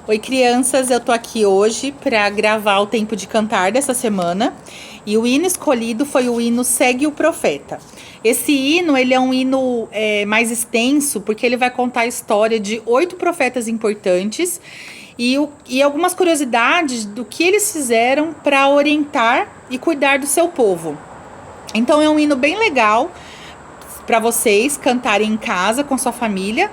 Oi, crianças, eu tô aqui hoje para gravar o Tempo de Cantar dessa semana. E o hino escolhido foi o hino Segue o Profeta. Esse hino, ele é um hino mais extenso, porque ele vai contar a história de 8 profetas importantes e algumas curiosidades do que eles fizeram para orientar e cuidar do seu povo. Então é um hino bem legal para vocês cantarem em casa com sua família,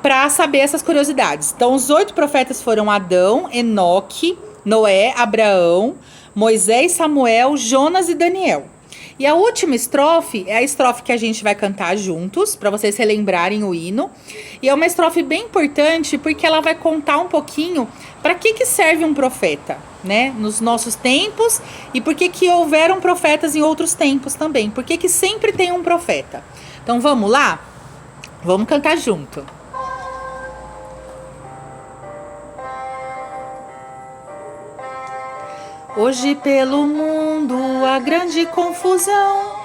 para saber essas curiosidades. Então, os 8 profetas foram Adão, Enoque, Noé, Abraão, Moisés, Samuel, Jonas e Daniel. E a última estrofe é a estrofe que a gente vai cantar juntos, para vocês relembrarem o hino. E é uma estrofe bem importante, porque ela vai contar um pouquinho para que serve um profeta, né? Nos nossos tempos, e por que houveram profetas em outros tempos também. Por que sempre tem um profeta. Então, vamos lá? Vamos cantar junto. Hoje pelo mundo há grande confusão,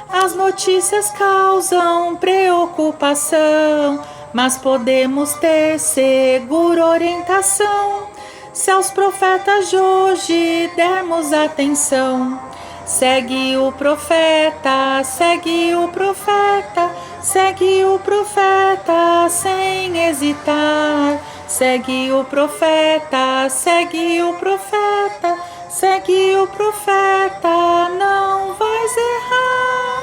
as notícias causam preocupação, mas podemos ter segura orientação, se aos profetas de hoje dermos atenção. Segue o profeta, segue o profeta, segue o profeta sem hesitar. Segue o profeta, segue o profeta, segue o profeta, não vais errar.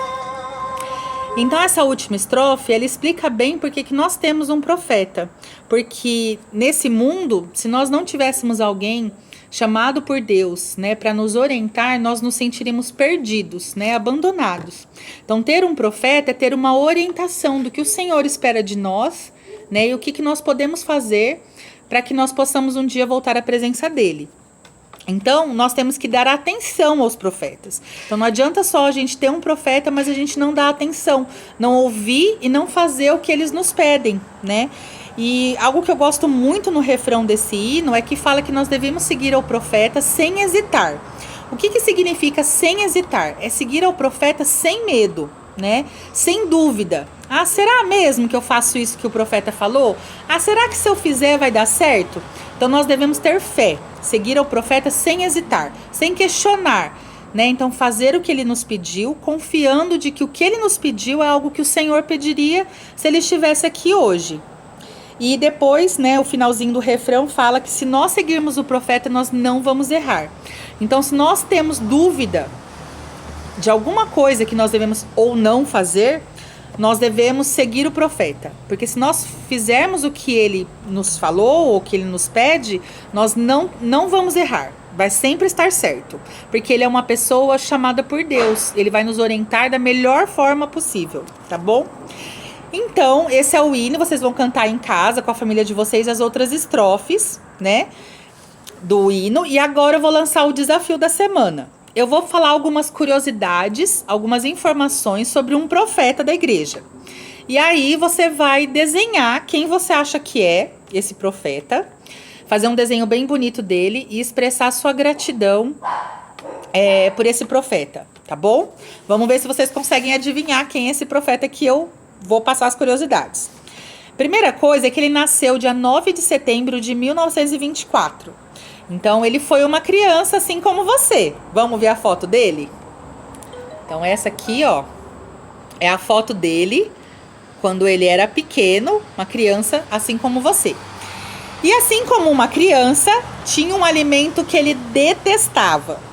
Então essa última estrofe, ela explica bem por que nós temos um profeta. Porque nesse mundo, se nós não tivéssemos alguém chamado por Deus, né, para nos orientar, nós nos sentiríamos perdidos, né, abandonados. Então ter um profeta é ter uma orientação do que o Senhor espera de nós, né, e o que nós podemos fazer para que nós possamos um dia voltar à presença dele. Então, nós temos que dar atenção aos profetas. Então, não adianta só a gente ter um profeta, mas a gente não dá atenção, não ouvir e não fazer o que eles nos pedem, né? E algo que eu gosto muito no refrão desse hino é que fala que nós devemos seguir ao profeta sem hesitar. O que significa sem hesitar? É seguir ao profeta sem medo, né? Sem dúvida. Ah, será mesmo que eu faço isso que o profeta falou? Ah, será que se eu fizer vai dar certo? Então nós devemos ter fé, seguir ao profeta sem hesitar, sem questionar, né? Então fazer o que ele nos pediu, confiando de que o que ele nos pediu é algo que o Senhor pediria se ele estivesse aqui hoje. E depois, né, o finalzinho do refrão fala que se nós seguirmos o profeta, nós não vamos errar. Então, se nós temos dúvida de alguma coisa que nós devemos ou não fazer, nós devemos seguir o profeta. Porque se nós fizermos o que ele nos falou ou o que ele nos pede, nós não vamos errar. Vai sempre estar certo. Porque ele é uma pessoa chamada por Deus. Ele vai nos orientar da melhor forma possível, tá bom? Então, esse é o hino. Vocês vão cantar em casa com a família de vocês as outras estrofes, né, do hino. E agora eu vou lançar o desafio da semana. Eu vou falar algumas curiosidades, algumas informações sobre um profeta da igreja. E aí você vai desenhar quem você acha que é esse profeta, fazer um desenho bem bonito dele e expressar sua gratidão por esse profeta, tá bom? Vamos ver se vocês conseguem adivinhar quem é esse profeta que eu vou passar as curiosidades. Primeira coisa é que ele nasceu dia 9 de setembro de 1924. Então, ele foi uma criança assim como você. Vamos ver a foto dele? Então, essa aqui, ó, é a foto dele quando ele era pequeno, uma criança assim como você. E assim como uma criança, tinha um alimento que ele detestava.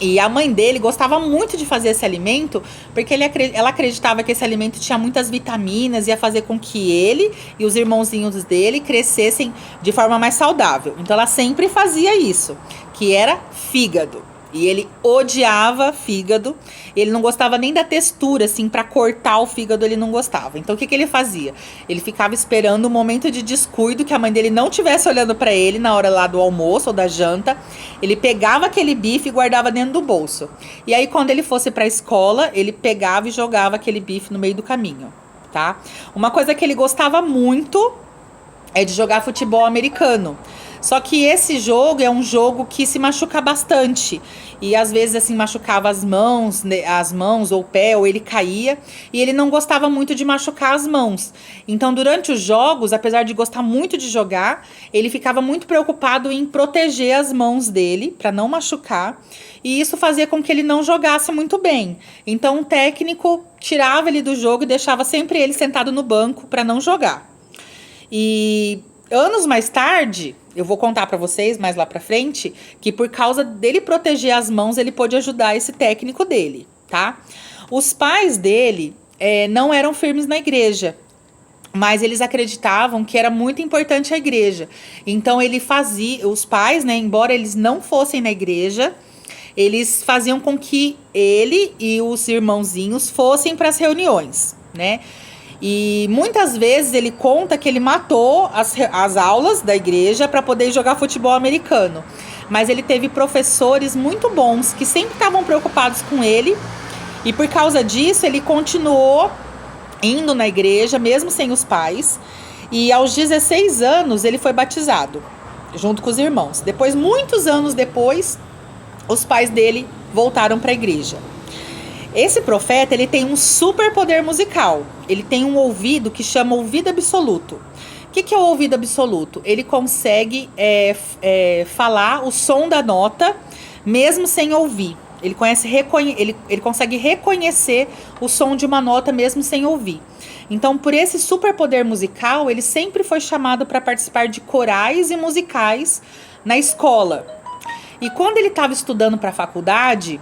E a mãe dele gostava muito de fazer esse alimento, porque ela acreditava que esse alimento tinha muitas vitaminas, ia fazer com que ele e os irmãozinhos dele crescessem de forma mais saudável. Então ela sempre fazia isso, que era fígado. E ele odiava fígado, ele não gostava nem da textura, assim, para cortar o fígado ele não gostava. Então o que ele fazia? Ele ficava esperando um momento de descuido, que a mãe dele não estivesse olhando para ele na hora lá do almoço ou da janta. Ele pegava aquele bife e guardava dentro do bolso. E aí quando ele fosse para a escola, ele pegava e jogava aquele bife no meio do caminho, tá? Uma coisa que ele gostava muito é de jogar futebol americano. Só que esse jogo é um jogo que se machuca bastante. E às vezes assim machucava as mãos, né, as mãos ou o pé, ou ele caía, e ele não gostava muito de machucar as mãos. Então, durante os jogos, apesar de gostar muito de jogar, ele ficava muito preocupado em proteger as mãos dele para não machucar, e isso fazia com que ele não jogasse muito bem. Então, o técnico tirava ele do jogo e deixava sempre ele sentado no banco para não jogar. E anos mais tarde, eu vou contar pra vocês mais lá pra frente, que por causa dele proteger as mãos, ele pôde ajudar esse técnico dele, tá? Os pais dele não eram firmes na igreja, mas eles acreditavam que era muito importante a igreja. Então ele fazia, os pais, né, embora eles não fossem na igreja, eles faziam com que ele e os irmãozinhos fossem para as reuniões, né? E muitas vezes ele conta que ele matou as aulas da igreja para poder jogar futebol americano. Mas ele teve professores muito bons que sempre estavam preocupados com ele. E por causa disso, ele continuou indo na igreja, mesmo sem os pais. E aos 16 anos, ele foi batizado, junto com os irmãos. Depois, muitos anos depois, os pais dele voltaram para a igreja. Esse profeta, ele tem um super poder musical. Ele tem um ouvido que chama ouvido absoluto. O que é o ouvido absoluto? Ele consegue falar o som da nota, mesmo sem ouvir. Ele consegue reconhecer o som de uma nota, mesmo sem ouvir. Então, por esse super poder musical, ele sempre foi chamado para participar de corais e musicais na escola. E quando ele estava estudando para a faculdade,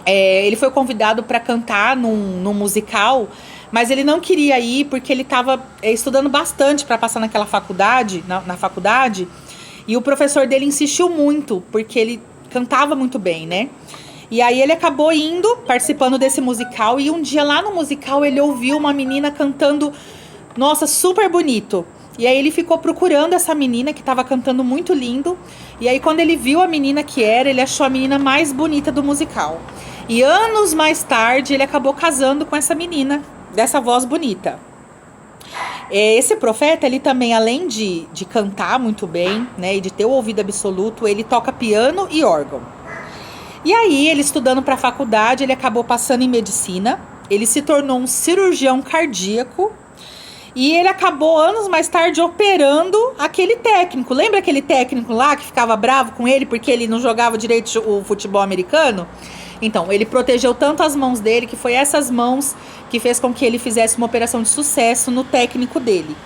ele foi convidado para cantar num musical, mas ele não queria ir porque ele estava estudando bastante para passar naquela faculdade, na faculdade, e o professor dele insistiu muito, porque ele cantava muito bem, né? E aí ele acabou indo, participando desse musical, e um dia lá no musical ele ouviu uma menina cantando, nossa, super bonito. E aí ele ficou procurando essa menina que estava cantando muito lindo, e aí quando ele viu a menina que era, ele achou a menina mais bonita do musical. E anos mais tarde, ele acabou casando com essa menina, dessa voz bonita. Esse profeta, ele também, além de cantar muito bem, né, e de ter o ouvido absoluto, ele toca piano e órgão. E aí, ele estudando para a faculdade, ele acabou passando em medicina, ele se tornou um cirurgião cardíaco, e ele acabou, anos mais tarde, operando aquele técnico. Lembra aquele técnico lá que ficava bravo com ele porque ele não jogava direito o futebol americano? Então, ele protegeu tanto as mãos dele, que foi essas mãos que fez com que ele fizesse uma operação de sucesso no técnico dele.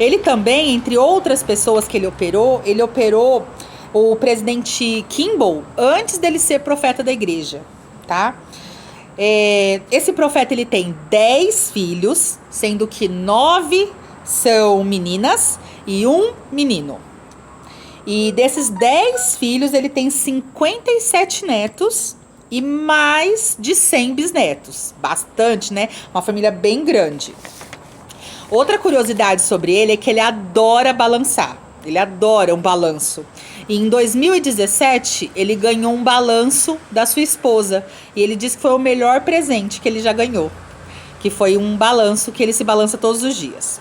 Ele também, entre outras pessoas que ele operou o presidente Kimball antes dele ser profeta da igreja, tá? Esse profeta, ele tem 10 filhos, sendo que 9 são meninas e 1 menino. E desses 10 filhos, ele tem 57 netos e mais de 100 bisnetos. Bastante, né? Uma família bem grande. Outra curiosidade sobre ele é que ele adora balançar. Ele adora um balanço. E em 2017, ele ganhou um balanço da sua esposa. E ele disse que foi o melhor presente que ele já ganhou. Que foi um balanço que ele se balança todos os dias.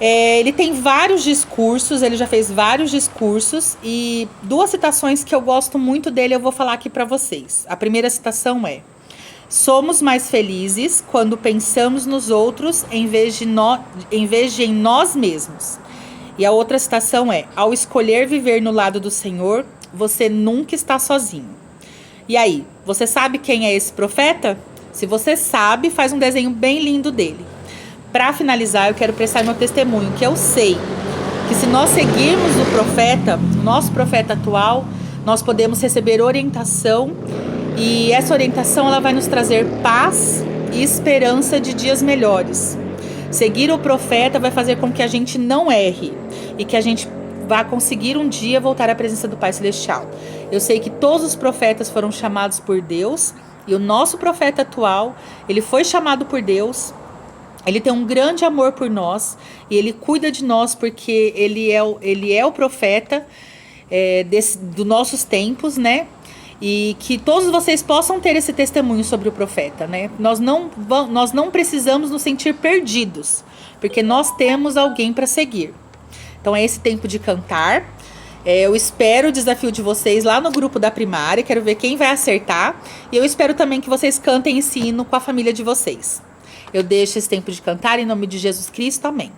Ele tem vários discursos, ele já fez vários discursos. E 2 citações que eu gosto muito dele eu vou falar aqui para vocês. A primeira citação é: somos mais felizes quando pensamos nos outros em vez de em nós mesmos. E a outra citação é: ao escolher viver no lado do Senhor, você nunca está sozinho. E aí, você sabe quem é esse profeta? Se você sabe, faz um desenho bem lindo dele. Para finalizar, eu quero prestar meu testemunho, que eu sei que se nós seguirmos o profeta, o nosso profeta atual, nós podemos receber orientação, e essa orientação ela vai nos trazer paz e esperança de dias melhores. Seguir o profeta vai fazer com que a gente não erre e que a gente vá conseguir um dia voltar à presença do Pai Celestial. Eu sei que todos os profetas foram chamados por Deus, e o nosso profeta atual, ele foi chamado por Deus. Ele tem um grande amor por nós e ele cuida de nós porque ele é o profeta dos nossos tempos, né? E que todos vocês possam ter esse testemunho sobre o profeta, né? Nós não precisamos nos sentir perdidos, porque nós temos alguém para seguir. Então é esse tempo de cantar. Eu espero o desafio de vocês lá no grupo da primária, quero ver quem vai acertar. E eu espero também que vocês cantem esse hino com a família de vocês. Eu deixo esse tempo de cantar em nome de Jesus Cristo, amém.